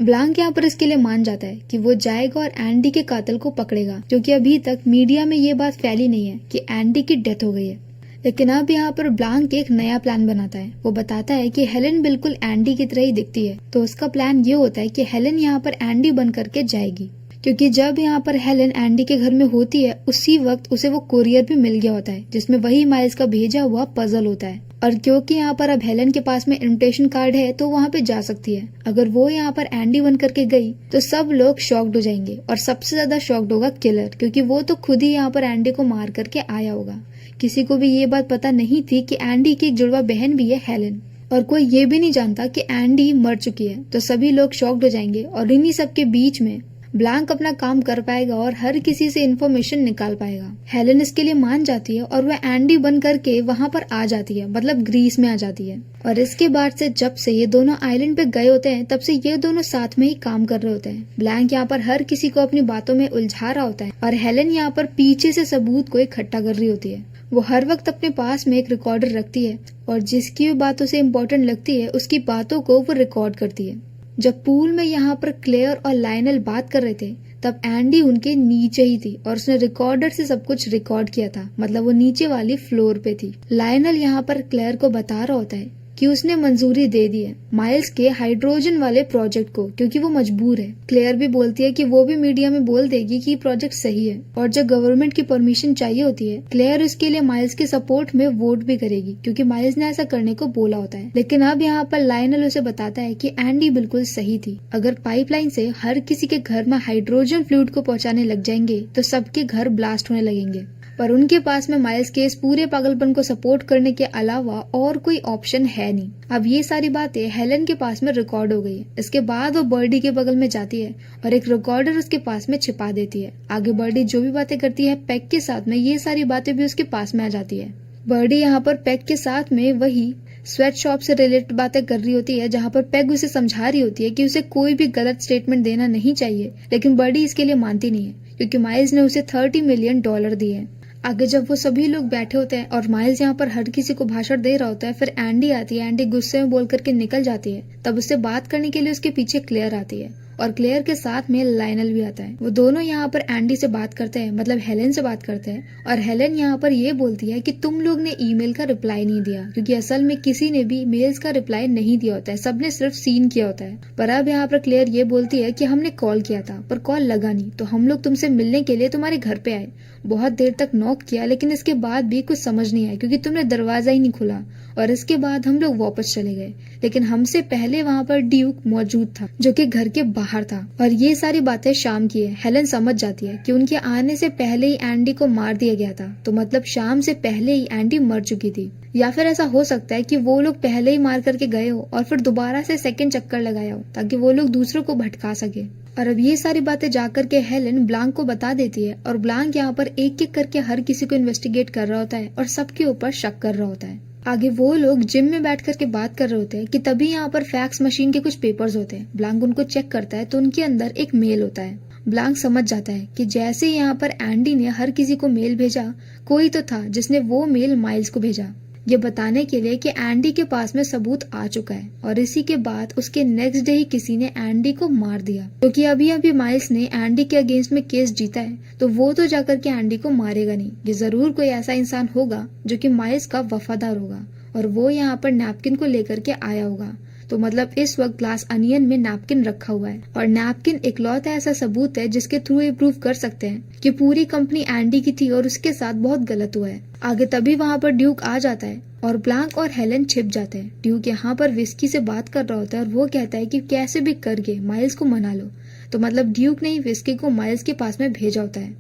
ब्लांक यहाँ पर इसके लिए मान जाता है कि वो जाएगा और एंडी के कातिल को पकड़ेगा, क्योंकि अभी तक मीडिया में ये बात फैली नहीं है कि एंडी की डेथ हो गई है। लेकिन अब यहाँ पर ब्लांक एक नया प्लान बनाता है। वो बताता है कि हेलन बिल्कुल एंडी की तरह ही दिखती है, तो उसका प्लान ये होता है कि हेलन यहाँ पर एंडी बन करके जाएगी, क्योंकि जब यहाँ पर हेलन एंडी के घर में होती है उसी वक्त उसे वो कोरियर भी मिल गया होता है जिसमें वही माइल्स का भेजा हुआ पजल होता है। और क्योंकि यहाँ पर अब हेलन के पास में इन्विटेशन कार्ड है तो वहाँ पे जा सकती है। अगर वो यहाँ पर एंडी बन करके गई तो सब लोग शॉक्ड हो जाएंगे और सबसे ज्यादा शॉक्ड होगा किलर, क्योंकि वो तो खुद ही यहाँ पर एंडी को मार करके आया होगा। किसी को भी ये बात पता नहीं थी कि एंडी की एक जुड़वा बहन भी है हेलन, और कोई ये भी नहीं जानता कि एंडी मर चुकी है। तो सभी लोग शॉक्ड हो जाएंगे और इन्हीं सब के बीच में ब्लांक अपना काम कर पाएगा और हर किसी से इन्फॉर्मेशन निकाल पाएगा। हेलन इसके लिए मान जाती है और वह एंडी बन करके वहाँ पर आ जाती है, मतलब ग्रीस में आ जाती है। और इसके बाद से जब से ये दोनों आइलैंड पे गए होते हैं तब से ये दोनों साथ में ही काम कर रहे होते हैं। ब्लैंक यहाँ पर हर किसी को अपनी बातों में उलझा रहा होता है और हेलन यहाँ पर पीछे से सबूत को इकट्ठा कर रही होती है। वो हर वक्त अपने पास में एक रिकॉर्डर रखती है और जिसकी भी बातों से इम्पोर्टेंट लगती है उसकी बातों को वो रिकॉर्ड करती है। जब पूल में यहाँ पर क्लेयर और लायनल बात कर रहे थे तब एंडी उनके नीचे ही थी और उसने रिकॉर्डर से सब कुछ रिकॉर्ड किया था, मतलब वो नीचे वाली फ्लोर पे थी। लायनल यहाँ पर क्लेयर को बता रहा होता है कि उसने मंजूरी दे दी है माइल्स के हाइड्रोजन वाले प्रोजेक्ट को, क्योंकि वो मजबूर है। क्लेयर भी बोलती है कि वो भी मीडिया में बोल देगी कि प्रोजेक्ट सही है, और जब गवर्नमेंट की परमिशन चाहिए होती है क्लेयर उसके लिए माइल्स के सपोर्ट में वोट भी करेगी, क्योंकि माइल्स ने ऐसा करने को बोला होता है। लेकिन अब यहाँ पर लायनल उसे बताता है कि एंडी बिल्कुल सही थी। अगर पाइपलाइन से हर किसी के घर में हाइड्रोजन फ्लूइड को पहुँचाने लग जाएंगे तो सबके घर ब्लास्ट होने लगेंगे, पर उनके पास में माइल्स के इस पूरे पागलपन को सपोर्ट करने के अलावा और कोई ऑप्शन है नहीं। अब ये सारी बातें हेलन के पास में रिकॉर्ड हो गई है। इसके बाद वो बर्डी के बगल में जाती है और एक रिकॉर्डर उसके पास में छिपा देती है। आगे बर्डी जो भी बातें करती है पैक के साथ में ये सारी बातें भी उसके पास में आ जाती है। बर्डी यहाँ पर पैक के साथ में वही स्वेट शॉप से रिलेटेड बातें कर रही होती है, जहाँ पर पैग उसे समझा रही होती है कि उसे कोई भी गलत स्टेटमेंट देना नहीं चाहिए, लेकिन बर्डी इसके लिए मानती नहीं है क्योंकि माइल्स ने उसे $30 मिलियन दिए हैं। आगे जब वो सभी लोग बैठे होते हैं और माइल्स यहाँ पर हर किसी को भाषण दे रहा होता है, फिर एंडी आती है। एंडी गुस्से में बोल करके निकल जाती है। तब उससे बात करने के लिए उसके पीछे क्लेयर आती है और क्लेयर के साथ में लायनल भी आता है। वो दोनों यहाँ पर एंडी से बात करते हैं, मतलब हेलन से बात करते हैं, और हेलन यहाँ पर ये बोलती है कि तुम लोग ने ईमेल का रिप्लाई नहीं दिया, क्योंकि असल में किसी ने भी मेल्स का रिप्लाई नहीं दिया होता है, सबने सिर्फ सीन किया होता है। पर अब यहाँ पर क्लेयर ये बोलती है कि हमने कॉल किया था पर कॉल लगा नहीं, तो हम लोग तुमसे मिलने के लिए तुम्हारे घर पे आए। बहुत देर तक नॉक किया लेकिन इसके बाद भी कुछ समझ नहीं आया क्योंकि तुमने दरवाजा ही नहीं खुला, और इसके बाद हम लोग वापस चले गए। लेकिन हमसे पहले वहाँ पर ड्यूक मौजूद था जो कि घर के बाहर था। और ये सारी बातें शाम की है। हेलन समझ जाती है कि उनके आने से पहले ही एंडी को मार दिया गया था, तो मतलब शाम से पहले ही एंडी मर चुकी थी। या फिर ऐसा हो सकता है कि वो लोग पहले ही मार करके गए हो और फिर दोबारा से सेकंड चक्कर लगाया हो ताकि वो लोग दूसरों को भटका सके। और अब ये सारी बातें जाकर के हेलन ब्लांक को बता देती है और ब्लांक यहाँ पर एक एक करके हर किसी को इन्वेस्टिगेट कर रहा होता है और सबके ऊपर शक कर रहा होता है। आगे वो लोग जिम में बैठ करके बात कर रहे होते हैं कि तभी यहाँ पर फैक्स मशीन के कुछ पेपर्स होते हैं। ब्लांक उनको चेक करता है तो उनके अंदर एक मेल होता है। ब्लांक समझ जाता है कि जैसे यहाँ पर एंडी ने हर किसी को मेल भेजा, कोई तो था जिसने वो मेल माइल्स को भेजा, ये बताने के लिए कि एंडी के पास में सबूत आ चुका है। और इसी के बाद उसके नेक्स्ट डे ही किसी ने एंडी को मार दिया, क्योंकि अभी अभी माइल्स ने एंडी के अगेंस्ट में केस जीता है, तो वो तो जाकर के एंडी को मारेगा नहीं। ये जरूर कोई ऐसा इंसान होगा जो कि माइल्स का वफादार होगा और वो यहाँ पर नैपकिन को लेकर के आया होगा। तो मतलब इस वक्त ग्लास अनियन में नैपकिन रखा हुआ है और नैपकिन इकलौता ऐसा सबूत है जिसके थ्रू ये प्रूव कर सकते हैं कि पूरी कंपनी एंडी की थी और उसके साथ बहुत गलत हुआ है। आगे तभी वहाँ पर ड्यूक आ जाता है और ब्लांक और हेलन छिप जाते हैं। ड्यूक यहाँ पर विस्की से बात कर रहा होता है और वो कहता है कि कैसे भी करके माइल्स को मना लो। तो मतलब ड्यूक ने विस्की को माइल्स के पास में भेजा होता है।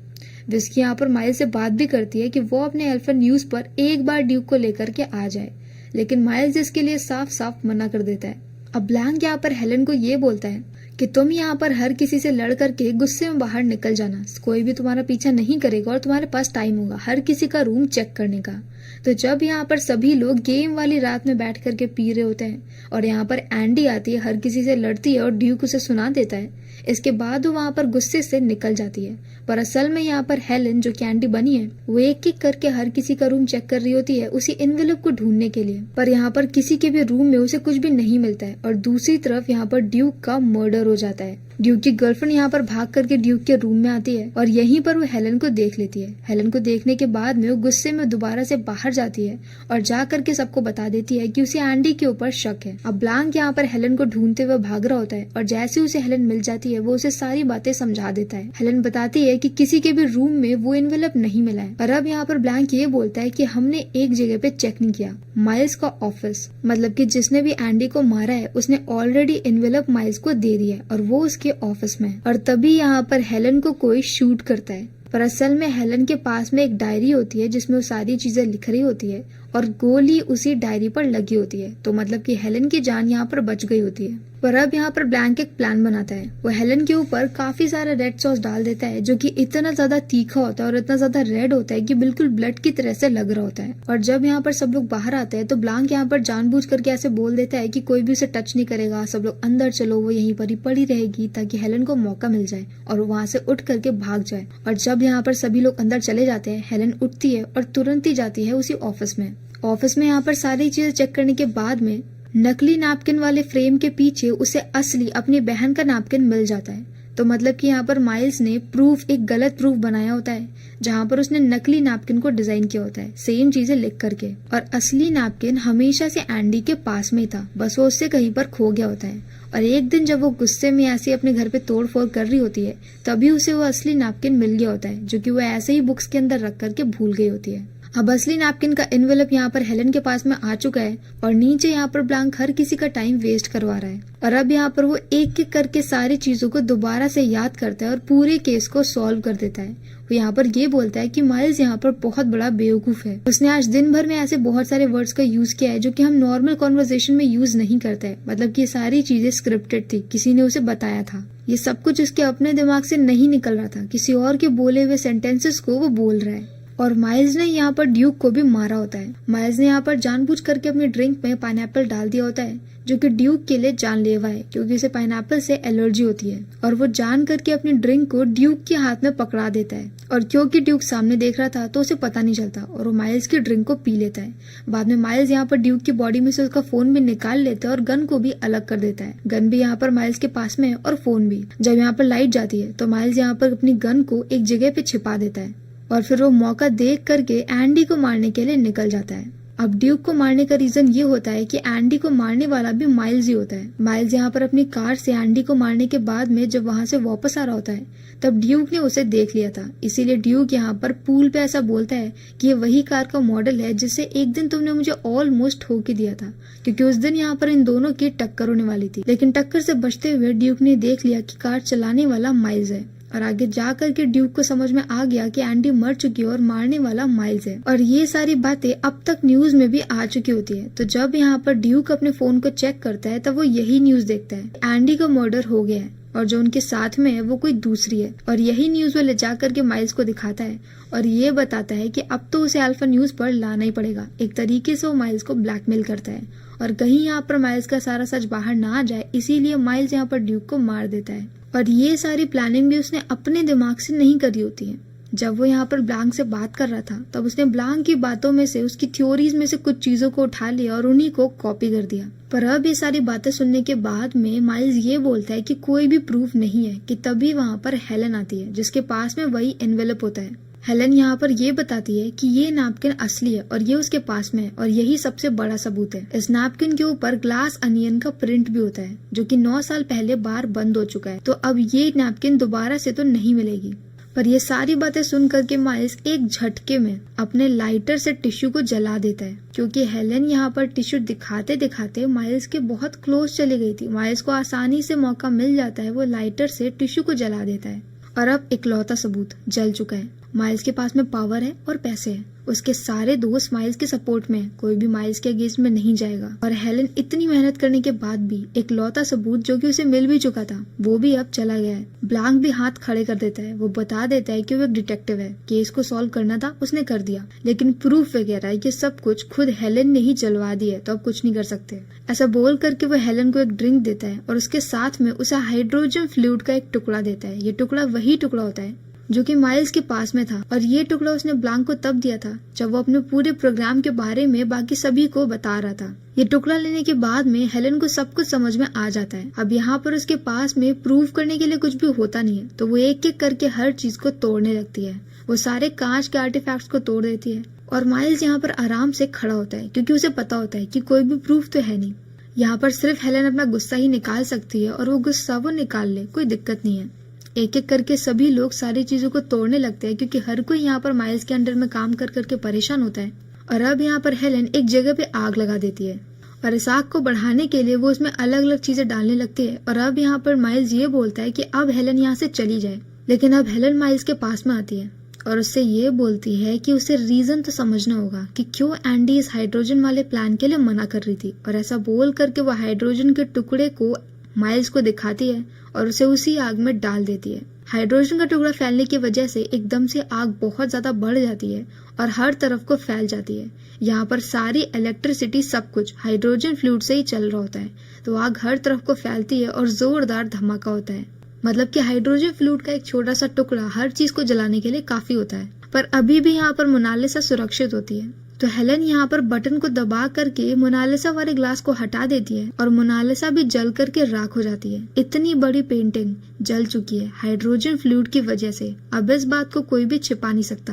विस्की यहाँ पर माइल्स से बात भी करती है कि वो अपने एल्फन न्यूज पर एक बार ड्यूक को लेकर के आ जाए, लेकिन माइल्स इसके लिए साफ साफ मना कर देता है। अब ब्लांक यहाँ पर हेलन को ये बोलता है कि तुम यहाँ पर हर किसी से लड़ करके गुस्से में बाहर निकल जाना, कोई भी तुम्हारा पीछा नहीं करेगा और तुम्हारे पास टाइम होगा हर किसी का रूम चेक करने का। तो जब यहाँ पर सभी लोग गेम वाली रात में बैठ करके पी रहे होते हैं और यहाँ पर एंडी आती है, हर किसी से लड़ती है और ड्यूक उसे सुना देता है। इसके बाद वो वहाँ पर गुस्से से निकल जाती है, पर असल में यहाँ पर हेलन जो कैंडी बनी है वो एक एक करके हर किसी का रूम चेक कर रही होती है उसी एनवेलप को ढूंढने के लिए। पर यहाँ पर किसी के भी रूम में उसे कुछ भी नहीं मिलता है और दूसरी तरफ यहाँ पर ड्यूक का मर्डर हो जाता है। ड्यूक की गर्लफ्रेंड यहाँ पर भाग करके ड्यूक के रूम में आती है और यहीं पर वो हेलन को देख लेती है। हेलन को देखने के बाद में वो गुस्से में दोबारा से बाहर जाती है और जा करके सबको बता देती है कि उसे एंडी के ऊपर शक है। अब ब्लांक यहाँ पर हेलन को ढूंढते हुए भाग रहा होता है और जैसे उसे हेलन मिल जाती है वो उसे सारी बातें समझा देता है। हेलन बताती है कि किसी के भी रूम में वो एनवेलप नहीं मिला है। और अब यहाँ पर ब्लांक ये बोलता है कि हमने एक जगह पे चेक नहीं किया, माइल्स का ऑफिस, मतलब कि जिसने भी एंडी को मारा है उसने ऑलरेडी एनवेलप माइल्स को दे दिया है और वो उसके ऑफिस में। और तभी यहाँ पर हेलन को कोई शूट करता है, पर असल में हेलन के पास में एक डायरी होती है जिसमें वो सारी चीजें लिख रही होती है और गोली उसी डायरी पर लगी होती है। तो मतलब कि हेलन की जान यहाँ पर बच गई होती है। पर अब यहाँ पर ब्लैंक एक प्लान बनाता है। वो हेलन के ऊपर काफी सारा रेड सॉस डाल देता है जो कि इतना ज्यादा तीखा होता है और इतना ज्यादा रेड होता है कि बिल्कुल ब्लड की तरह से लग रहा होता है। और जब यहाँ पर सब लोग बाहर आते हैं तो ब्लैंक यहाँ पर जानबूझ करके ऐसे बोल देता है कि कोई भी उसे टच नहीं करेगा, सब लोग अंदर चलो, वो यहीं पर ही पड़ी रहेगी ताकि हेलन को मौका मिल जाए और वहाँ से उठ करके भाग जाए। और जब यहाँ पर सभी लोग अंदर चले जाते हैं, हेलन उठती है और तुरंत ही जाती है उसी ऑफिस में। ऑफिस में यहाँ पर सारी चीजें चेक करने के बाद में नकली नैपकिन वाले फ्रेम के पीछे उसे असली अपनी बहन का नैपकिन मिल जाता है। तो मतलब कि यहाँ पर माइल्स ने एक गलत प्रूफ बनाया होता है जहाँ पर उसने नकली नैपकिन को डिजाइन किया होता है सेम चीजें लिख करके, और असली नैपकिन हमेशा से एंडी के पास में था, बस वो उससे कहीं पर खो गया होता है। और एक दिन जब वो गुस्से में ऐसे अपने घर पे तोड़ फोड़ कर रही होती है तभी उसे वो असली नैपकिन मिल गया होता है जो कि वो ऐसे ही बुक्स के अंदर रख करके भूल गई होती है। अब असली नैपकिन का एनवेलप यहाँ पर हेलन के पास में आ चुका है और नीचे यहाँ पर ब्लैंक हर किसी का टाइम वेस्ट करवा रहा है। और अब यहाँ पर वो एक एक करके सारी चीजों को दोबारा से याद करता है और पूरे केस को सॉल्व कर देता है। वो यहाँ पर ये बोलता है कि माइल्स यहाँ पर बहुत बड़ा बेवकूफ है, उसने आज दिन भर में ऐसे बहुत सारे वर्ड्स का यूज किया है जो कि हम नॉर्मल कॉन्वर्सेशन में यूज नहीं करते हैं। मतलब कि ये सारी चीजें स्क्रिप्टेड थी, किसी ने उसे बताया था। ये सब कुछ उसके अपने दिमाग से नहीं निकल रहा था, किसी और के बोले हुए सेंटेंसेस को वो बोल रहा है। और माइल्स ने यहाँ पर ड्यूक को भी मारा होता है। माइल्स ने यहाँ पर जानबूझ करके अपनी ड्रिंक में पाइनएप्पल डाल दिया होता है जो कि ड्यूक के लिए जानलेवा है क्योंकि उसे पाइनएप्पल से एलर्जी होती है। और वो जान करके अपनी ड्रिंक को ड्यूक के हाथ में पकड़ा देता है और क्योंकि ड्यूक सामने देख रहा था तो उसे पता नहीं चलता और वो माइल्स की ड्रिंक को पी लेता है। बाद में माइल्स यहाँ पर ड्यूक की बॉडी में से उसका फोन भी निकाल लेता है और गन को भी अलग कर देता है। गन भी यहाँ पर माइल्स के पास में है और फोन भी। जब यहाँ पर लाइट जाती है तो माइल्स यहाँ पर अपनी गन को एक जगह पे छिपा देता है और फिर वो मौका देख करके एंडी को मारने के लिए निकल जाता है। अब ड्यूक को मारने का रीजन ये होता है कि एंडी को मारने वाला भी माइल्स ही होता है। माइल्स यहाँ पर अपनी कार से एंडी को मारने के बाद में जब वहाँ से वापस आ रहा होता है तब ड्यूक ने उसे देख लिया था, इसीलिए ड्यूक यहाँ पर पूल पे ऐसा बोलता है कि ये वही कार का मॉडल है जिससे एक दिन तुमने मुझे ऑलमोस्ट ठोक के दिया था, क्योंकि उस दिन यहाँ पर इन दोनों की टक्कर होने वाली थी। लेकिन टक्कर से बचते हुए ड्यूक ने देख लिया कि कार चलाने वाला माइल्स है और आगे जा करके ड्यूक को समझ में आ गया कि एंडी मर चुकी है और मारने वाला माइल्स है। और ये सारी बातें अब तक न्यूज में भी आ चुकी होती है। तो जब यहाँ पर ड्यूक अपने फोन को चेक करता है तब वो यही न्यूज देखता है, एंडी का मर्डर हो गया है और जो उनके साथ में है वो कोई दूसरी है। और यही न्यूज वो ले जा करके माइल्स को दिखाता है और ये बताता है कि अब तो उसे अल्फा न्यूज पर लाना ही पड़ेगा। एक तरीके से वो माइल्स को ब्लैकमेल करता है और कहीं यहाँ पर माइल्स का सारा सच बाहर ना आ जाए, इसीलिए माइल्स यहाँ पर ड्यूक को मार देता है। और ये सारी प्लानिंग भी उसने अपने दिमाग से नहीं करी होती है। जब वो यहाँ पर ब्लांक से बात कर रहा था तब उसने ब्लांक की बातों में से, उसकी थ्योरीज में से कुछ चीजों को उठा लिया और उन्हीं को कॉपी कर दिया। पर अब ये सारी बातें सुनने के बाद में माइल्स ये बोलता है कि कोई भी प्रूफ नहीं है कि तभी वहाँ पर हेलन आती है जिसके पास में वही एनवेलप होता है। हेलन यहाँ पर ये बताती है कि ये नैपकिन असली है और ये उसके पास में है और यही सबसे बड़ा सबूत है। इस नैपकिन के ऊपर ग्लास अनियन का प्रिंट भी होता है जो कि 9 साल पहले बार बंद हो चुका है, तो अब ये नैपकिन दोबारा से तो नहीं मिलेगी। पर ये सारी बातें सुन करके माइल्स एक झटके में अपने लाइटर से टिश्यू को जला देता है, क्योंकि हेलन यहाँ पर टिश्यू दिखाते दिखाते माइल्स के बहुत क्लोज चली गई थी। माइल्स को आसानी से मौका मिल जाता है, वो लाइटर से टिश्यू को जला देता है और अब इकलौता सबूत जल चुका है। माइल्स के पास में पावर है और पैसे है, उसके सारे दोस्त माइल्स के सपोर्ट में, कोई भी माइल्स के अगेंस्ट में नहीं जाएगा। और हेलन इतनी मेहनत करने के बाद भी इकलौता सबूत जो कि उसे मिल भी चुका था वो भी अब चला गया है। ब्लांक भी हाथ खड़े कर देता है, वो बता देता है कि वो एक डिटेक्टिव है, केस को सॉल्व करना था उसने कर दिया, लेकिन प्रूफ वगैरह ये सब कुछ खुद हेलन ने ही जलवा दिया है, तो अब कुछ नहीं कर सकते। ऐसा बोल करके वो हेलन को एक ड्रिंक देता है और उसके साथ में उसे हाइड्रोजन फ्लूइड का एक टुकड़ा देता है। ये टुकड़ा वही टुकड़ा होता है जो कि माइल्स के पास में था और ये टुकड़ा उसने ब्लांक को तब दिया था जब वो अपने पूरे प्रोग्राम के बारे में बाकी सभी को बता रहा था। ये टुकड़ा लेने के बाद में हेलन को सब कुछ समझ में आ जाता है। अब यहाँ पर उसके पास में प्रूव करने के लिए कुछ भी होता नहीं है, तो वो एक एक करके हर चीज को तोड़ने लगती है। वो सारे कांच के आर्टिफैक्ट्स को तोड़ देती है और माइल्स यहाँ पर आराम से खड़ा होता है, क्योंकि उसे पता होता है कि कोई भी प्रूफ तो है नहीं। यहाँ पर सिर्फ हेलन अपना गुस्सा ही निकाल सकती है और वो गुस्सा वो निकाल ले, कोई दिक्कत नहीं है। एक एक करके सभी लोग सारी चीजों को तोड़ने लगते हैं, क्योंकि हर कोई यहाँ पर माइल्स के अंडर में काम कर करके परेशान होता है। और अब यहाँ पर हेलन एक जगह पे आग लगा देती है और इस आग को बढ़ाने के लिए वो उसमें अलग अलग चीजें डालने लगती है। और अब यहाँ पर माइल्स ये बोलता है कि अब हेलन यहाँ से चली जाए, लेकिन अब हेलन माइल्स के पास में आती है और उससे ये बोलती है कि उसे रीजन तो समझना होगा कि क्यों एंडी इस हाइड्रोजन वाले प्लान के लिए मना कर रही थी। और ऐसा बोल करके वो हाइड्रोजन के टुकड़े को माइल्स को दिखाती है और उसे उसी आग में डाल देती है। हाइड्रोजन का टुकड़ा फैलने की वजह से एकदम से आग बहुत ज्यादा बढ़ जाती है और हर तरफ को फैल जाती है। यहाँ पर सारी इलेक्ट्रिसिटी सब कुछ हाइड्रोजन फ्लूइड से ही चल रहा होता है, तो आग हर तरफ को फैलती है और जोरदार धमाका होता है। मतलब कि हाइड्रोजन फ्लूइड का एक छोटा सा टुकड़ा हर चीज को जलाने के लिए काफी होता है। पर अभी भी यहाँ पर मोनालिसा सुरक्षित होती है, तो हेलन यहाँ पर बटन को दबा करके मोनालिसा वाले ग्लास को हटा देती है और मोनालिसा भी जल करके राख हो जाती है। इतनी बड़ी पेंटिंग जल चुकी है हाइड्रोजन फ्लूइड की वजह से। अब इस बात को कोई भी छिपा नहीं सकता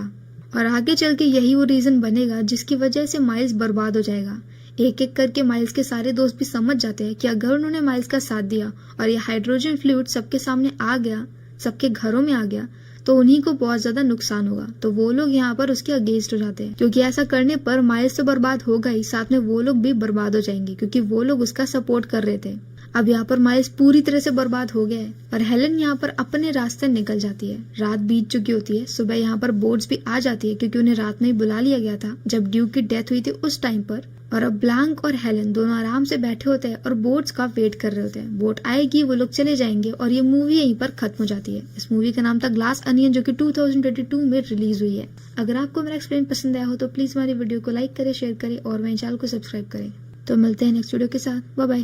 और आगे चल के यही वो रीजन बनेगा जिसकी वजह से माइल्स बर्बाद हो जाएगा। एक एक करके माइल्स के सारे दोस्त भी समझ जाते हैं कि अगर उन्होंने माइल्स का साथ दिया और ये हाइड्रोजन फ्लूइड सबके सामने आ गया, सबके घरों में आ गया, तो उन्हीं को बहुत ज्यादा नुकसान होगा। तो वो लोग यहाँ पर उसके अगेंस्ट हो जाते हैं, क्योंकि ऐसा करने पर माइल्स तो बर्बाद होगा ही, साथ में वो लोग भी बर्बाद हो जाएंगे क्योंकि वो लोग उसका सपोर्ट कर रहे थे। अब यहाँ पर माइल्स पूरी तरह से बर्बाद हो गया है और हेलन यहाँ पर अपने रास्ते निकल जाती है। रात बीत चुकी होती है, सुबह यहाँ पर बोट्स भी आ जाती है क्योंकि उन्हें रात में ही बुला लिया गया था जब ड्यूक की डेथ हुई थी उस टाइम पर। और अब ब्लांक और हेलन दोनों आराम से बैठे होते हैं और बोट्स का वेट कर रहे होते हैं। बोट आएगी, वो लोग चले जाएंगे और ये मूवी यहीं पर खत्म हो जाती है। इस मूवी का नाम था ग्लास अनियन, जो कि 2022 में रिलीज हुई है। अगर आपको मेरा एक्सप्लेन पसंद आया हो तो प्लीज हमारी वीडियो को लाइक करें, शेयर करें और मेरे चैनल को सब्सक्राइब करें। तो मिलते हैं नेक्स्ट वीडियो के साथ। Bye bye.